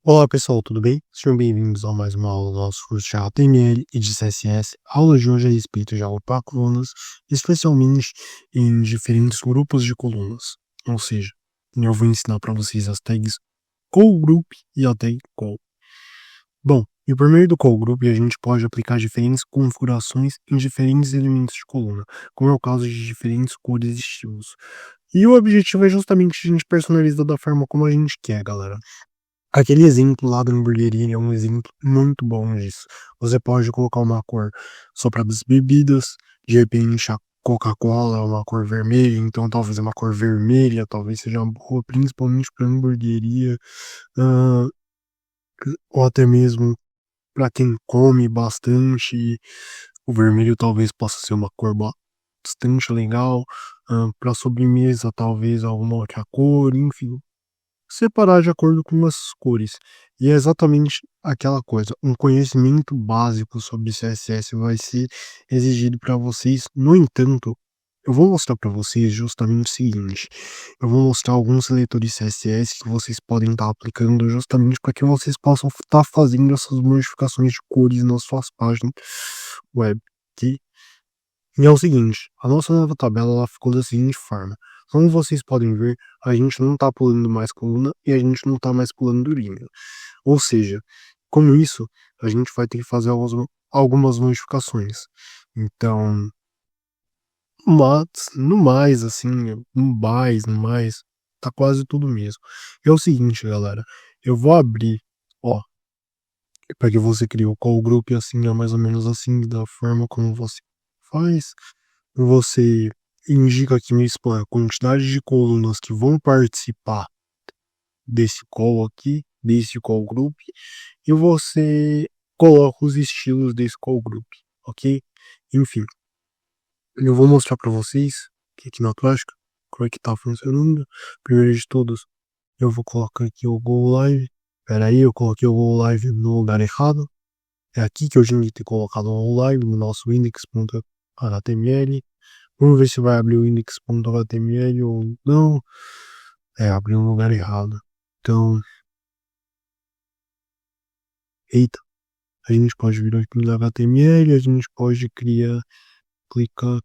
Olá pessoal, tudo bem? Sejam bem-vindos a mais uma aula do nosso curso de HTML e de CSS. A aula de hoje é a respeito de aula para colunas, especialmente em diferentes grupos de colunas. Ou seja, eu vou ensinar para vocês as tags call group e a tag call. Bom, e por meio do call group a gente pode aplicar diferentes configurações em diferentes elementos de coluna, como é o caso de diferentes cores e estilos. E o objetivo é justamente a gente personalizar da forma como a gente quer, galera. Aquele exemplo lá da hamburgueria é um exemplo muito bom disso. Você pode colocar uma cor só para as bebidas, de repente a Coca-Cola é uma cor vermelha, então talvez uma cor vermelha talvez seja boa, principalmente para hamburgueria, ah, ou até mesmo para quem come bastante, o vermelho talvez possa ser uma cor bastante legal, para sobremesa talvez alguma outra cor, enfim, separar de acordo com as cores. E é exatamente aquela coisa, um conhecimento básico sobre CSS vai ser exigido para vocês. No entanto, eu vou mostrar para vocês justamente o seguinte: eu vou mostrar alguns seletores CSS que vocês podem estar aplicando justamente para que vocês possam estar fazendo essas modificações de cores nas suas páginas web. Ok? E é o seguinte, a nossa nova tabela ela ficou da seguinte forma. Como vocês podem ver, a gente não está pulando mais coluna e a gente não está mais pulando linha. Ou seja, com isso, a gente vai ter que fazer algumas modificações. Então, mas, no mais, assim, no mais, tá quase tudo mesmo. E é o seguinte, galera, eu vou abrir, ó, para que você crie o call group assim, é mais ou menos assim, da forma como você faz. Você indica aqui no spam a quantidade de colunas que vão participar desse call aqui, desse call group, e você coloca os estilos desse call group, ok? Enfim, eu vou mostrar para vocês que aqui na prática como é que tá funcionando. Primeiro de todos, eu vou colocar aqui o Go Live. Pera aí, eu coloquei o Go Live no lugar errado. É aqui que eu tinha que ter colocado o Go Live no nosso index.html. Vamos ver se vai abrir o index.html ou não. É, abriu no lugar errado. Então, eita, a gente pode vir aqui no HTML, a gente pode clicar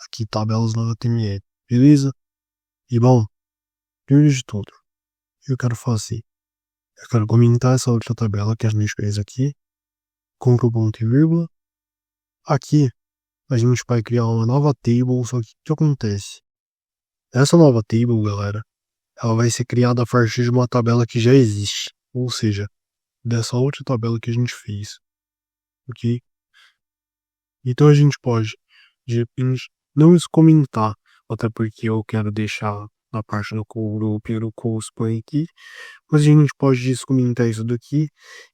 aqui tabelas no HTML, beleza? E bom, primeiro de tudo, eu quero fazer, eu quero comentar essa outra tabela que a gente fez aqui, Ctrl ponto e vírgula. Aqui, a gente vai criar uma nova table, só que o que acontece? Essa nova table, galera, ela vai ser criada a partir de uma tabela que já existe, ou seja, dessa outra tabela que a gente fez, ok? Então a gente pode, de repente, não comentar, até porque eu quero deixar na parte do group e do cosplay aqui, mas a gente pode descomentar isso daqui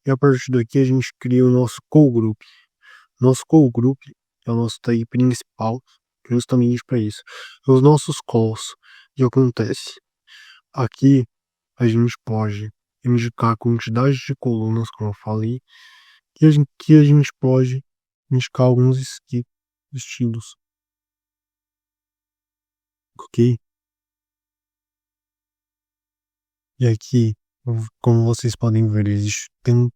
e a partir daqui a gente cria o nosso co-group. Nosso co-group é o nosso tag principal, justamente para isso. Os nossos calls, o que acontece? Aqui a gente pode indicar a quantidade de colunas, como eu falei, que a gente pode indicar alguns estilos, ok? E aqui, como vocês podem ver, tem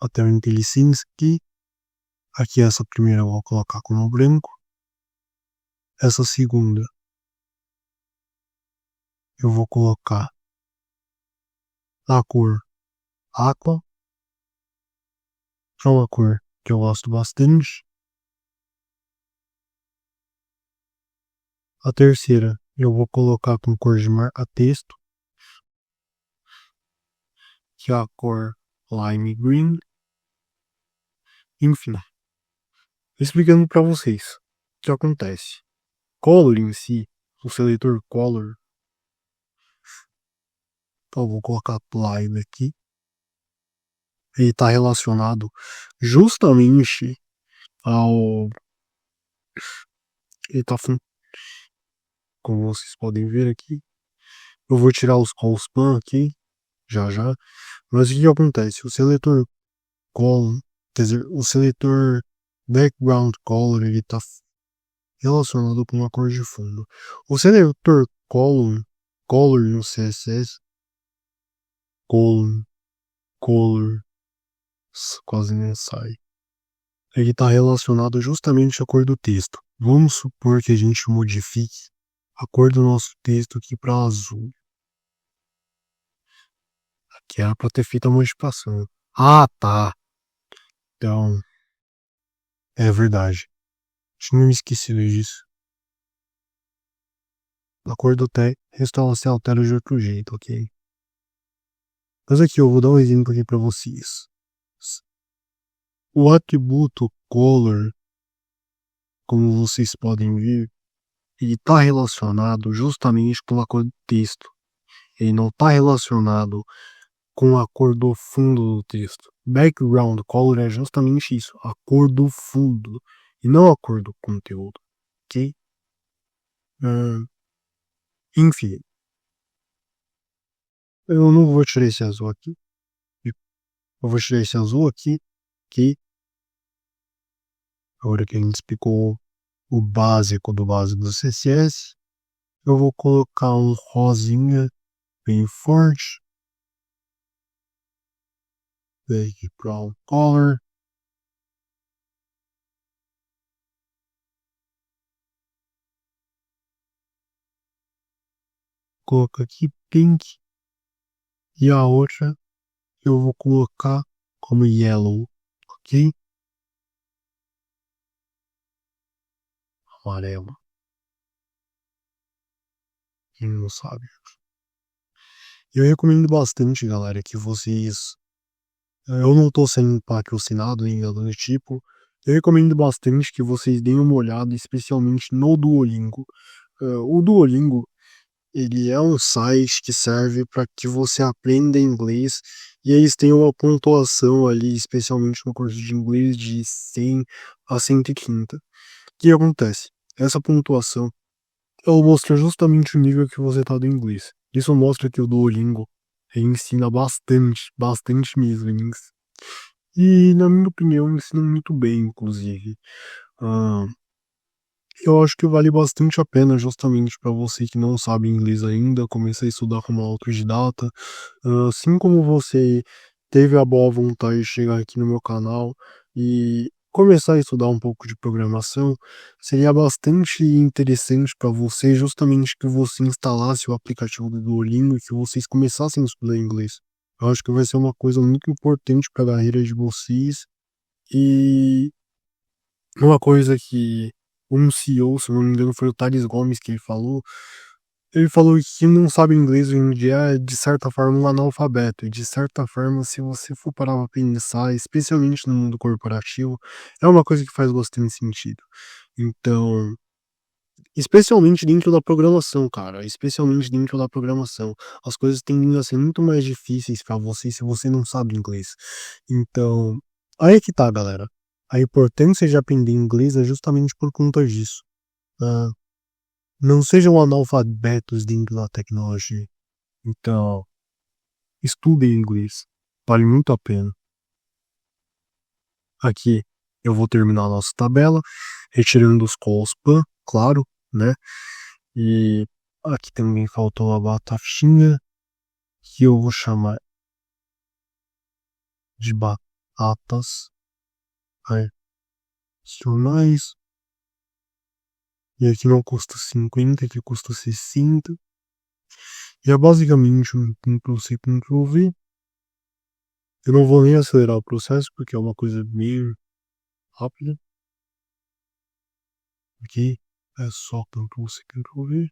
até o IntelliSense aqui essa primeira eu vou colocar como branco, essa segunda eu vou colocar a cor aqua, que é uma cor que eu gosto bastante. A terceira eu vou colocar com cor de marca texto, que é a cor lime green. Enfim, explicando para vocês o que acontece. Color em si, o seletor color, então eu vou colocar lime aqui, ele está relacionado justamente ao. Ele tá, como vocês podem ver aqui, eu vou tirar os calls pan aqui, já já, mas o que acontece? O seletor color, quer dizer, o seletor background color, ele está relacionado com a cor de fundo. O seletor color color no CSS. Color, quase nem sai. Ele está relacionado justamente à cor do texto. Vamos supor que a gente modifique a cor do nosso texto aqui para azul. Aqui era para ter feito a modificação. Ah, tá. Então, é verdade. Tinha me esquecido disso. A cor do texto ela se altera de outro jeito, ok? Mas aqui eu vou dar um exemplo aqui para vocês. O atributo color, como vocês podem ver, ele está relacionado justamente com a cor do texto. Ele não está relacionado com a cor do fundo do texto. Background color é justamente isso, a cor do fundo, e não a cor do conteúdo, ok? Enfim, eu não vou tirar esse azul aqui. Eu vou tirar esse azul aqui, que agora que a gente explicou o básico do CSS, eu vou colocar um rosinha bem forte, background color, colocar aqui pink, e a outra eu vou colocar como yellow, ok? Amarelo. Quem não sabe. Eu recomendo bastante, galera, que vocês. Eu não tô sendo patrocinado nem nada do tipo. Eu recomendo bastante que vocês deem uma olhada, especialmente no Duolingo. O Duolingo, ele é um site que serve para que você aprenda inglês e eles têm uma pontuação ali, especialmente no curso de inglês, de 100 a 130. O que acontece? Essa pontuação ela mostra justamente o nível que você tá do inglês. Isso mostra que o Duolingo ensina bastante, bastante mesmo inglês. E, na minha opinião, ensina muito bem, inclusive. Ah, eu acho que vale bastante a pena, justamente para você que não sabe inglês ainda, começar a estudar como autodidata. Assim como você teve a boa vontade de chegar aqui no meu canal e começar a estudar um pouco de programação, seria bastante interessante para você, justamente que você instalasse o aplicativo do Duolingo e que vocês começassem a estudar inglês. Eu acho que vai ser uma coisa muito importante para a carreira de vocês e uma coisa que um CEO, se não me engano, foi o Thales Gomes que ele falou que quem não sabe inglês hoje em dia é, de certa forma, um analfabeto. E, de certa forma, se você for parar pra pensar, especialmente no mundo corporativo, é uma coisa que faz bastante sentido. Então, especialmente dentro da programação, cara. Especialmente dentro da programação. As coisas tendem a ser muito mais difíceis pra você se você não sabe inglês. Então, aí que tá, galera. A importância de aprender inglês é justamente por conta disso. Ah, não sejam analfabetos dentro da tecnologia. Então, estudem inglês. Vale muito a pena. Aqui eu vou terminar a nossa tabela, retirando os calls pan, claro, né? E aqui também faltou a batatinha, que eu vou chamar de batatas adicionais. E aqui não custa 50, aqui custa 60. E é basicamente um Ctrl-C, Ctrl-V. Eu não vou nem acelerar o processo, porque é uma coisa meio rápida. Aqui é só Ctrl-C, Ctrl-V.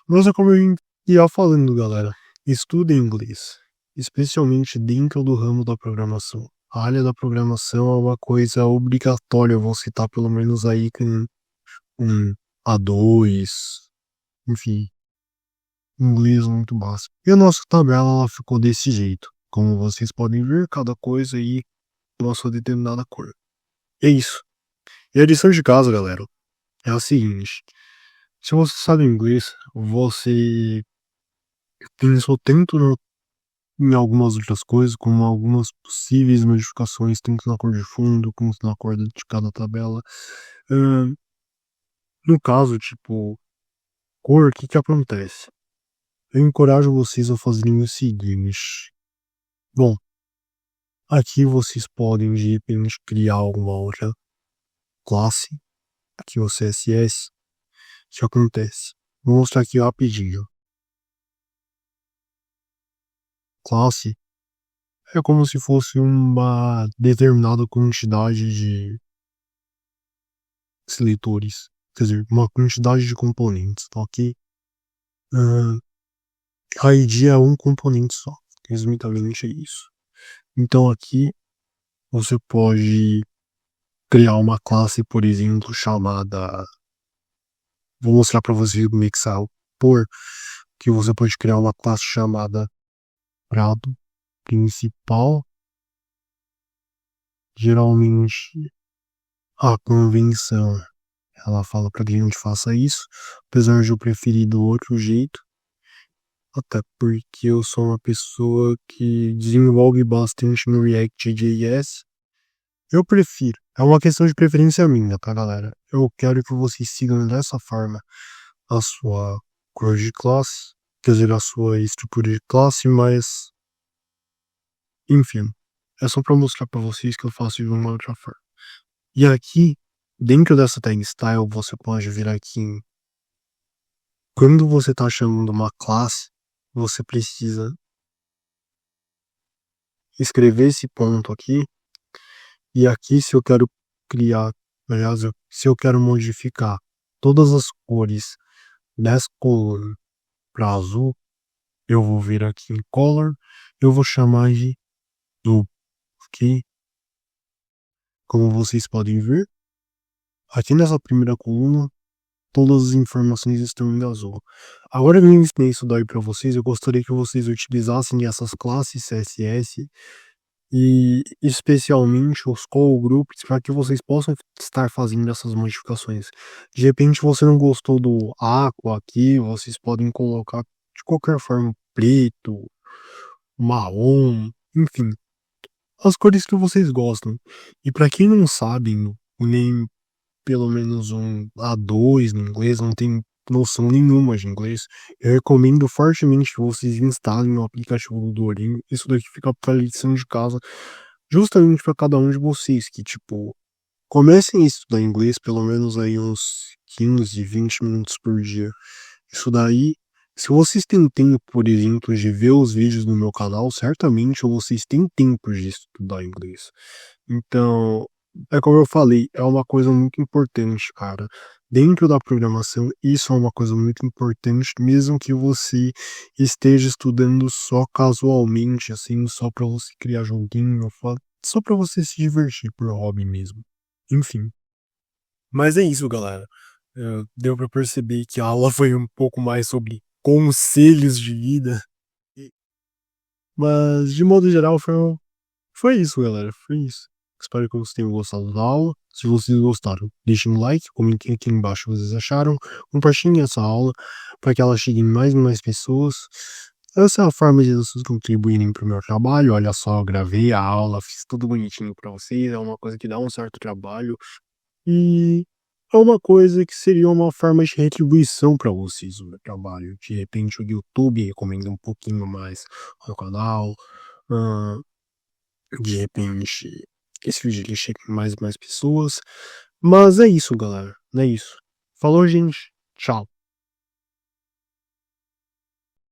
Mas é como eu ia falando, galera. Estudem inglês, especialmente dentro do ramo da programação. A área da programação é uma coisa obrigatória, eu vou citar pelo menos aí com um A2, enfim, inglês muito básico. E a nossa tabela ela ficou desse jeito. Como vocês podem ver, cada coisa aí tem uma sua determinada cor. É isso. E a lição de casa, galera, é a seguinte. Se você sabe inglês, você pensou tanto em algumas outras coisas, como algumas possíveis modificações, tanto na cor de fundo quanto na cor de cada tabela. Ahn, no caso, tipo, cor, o que acontece? Eu encorajo vocês a fazerem o seguinte. Bom, aqui vocês podem de repente criar alguma outra classe, aqui o CSS. O que acontece? Vou mostrar aqui rapidinho. Classe é como se fosse uma determinada quantidade de seletores, quer dizer, uma quantidade de componentes, tá ok? A ID é um componente só, resumidamente é isso. Então aqui você pode criar uma classe, por exemplo, chamada. Vou mostrar para você como é que sai por que você pode criar uma classe chamada prado principal. Geralmente a convenção ela fala para que a gente faça isso, apesar de eu preferir do outro jeito, até porque eu sou uma pessoa que desenvolve bastante no React.js. Eu prefiro, é uma questão de preferência minha, tá, galera? Eu quero que vocês sigam dessa forma a sua cor de classe, quer dizer, a sua estrutura de classe, mas enfim, é só para mostrar para vocês que eu faço de uma outra forma. E aqui, dentro dessa tag style, você pode vir aqui em quando você está chamando uma classe, você precisa escrever esse ponto aqui. E aqui, se eu quero criar, aliás, se eu quero modificar todas as cores dessa coluna para azul, eu vou vir aqui em color, eu vou chamar de do, ok? Como vocês podem ver, aqui nessa primeira coluna, todas as informações estão em azul. Agora que eu ensinei isso daí para vocês, eu gostaria que vocês utilizassem essas classes CSS e especialmente os call groups para que vocês possam estar fazendo essas modificações. De repente você não gostou do aqua aqui, vocês podem colocar de qualquer forma preto, marrom, enfim, as cores que vocês gostam. E para quem não sabe, nem pelo menos um A2 no inglês, não tem noção nenhuma de inglês, eu recomendo fortemente que vocês instalem o aplicativo do Duolingo. Isso daqui fica para lição de casa, justamente para cada um de vocês, que tipo, comecem a estudar inglês pelo menos aí uns 15, 20 minutos por dia. Isso daí, se vocês têm tempo, por exemplo, de ver os vídeos do meu canal, certamente vocês têm tempo de estudar inglês. Então, é como eu falei, é uma coisa muito importante, cara. Dentro da programação, isso é uma coisa muito importante, mesmo que você esteja estudando só casualmente, assim, só para você criar joguinho, só para você se divertir por hobby mesmo. Enfim. Mas é isso, galera. Deu para perceber que a aula foi um pouco mais sobre conselhos de vida. Mas, de modo geral, foi isso, galera. Foi isso. Espero que vocês tenham gostado da aula. Se vocês gostaram, deixem um like, comentem aqui embaixo o que vocês acharam. Compartilhem essa aula para que ela chegue em mais e mais pessoas. Essa é a forma de vocês contribuírem para o meu trabalho. Olha só, eu gravei a aula, fiz tudo bonitinho para vocês. É uma coisa que dá um certo trabalho. E é uma coisa que seria uma forma de retribuição para vocês o meu trabalho. De repente o YouTube recomenda um pouquinho mais o canal. De repente esse vídeo ele chega em mais e mais pessoas. Mas é isso, galera. É isso. Falou, gente. Tchau.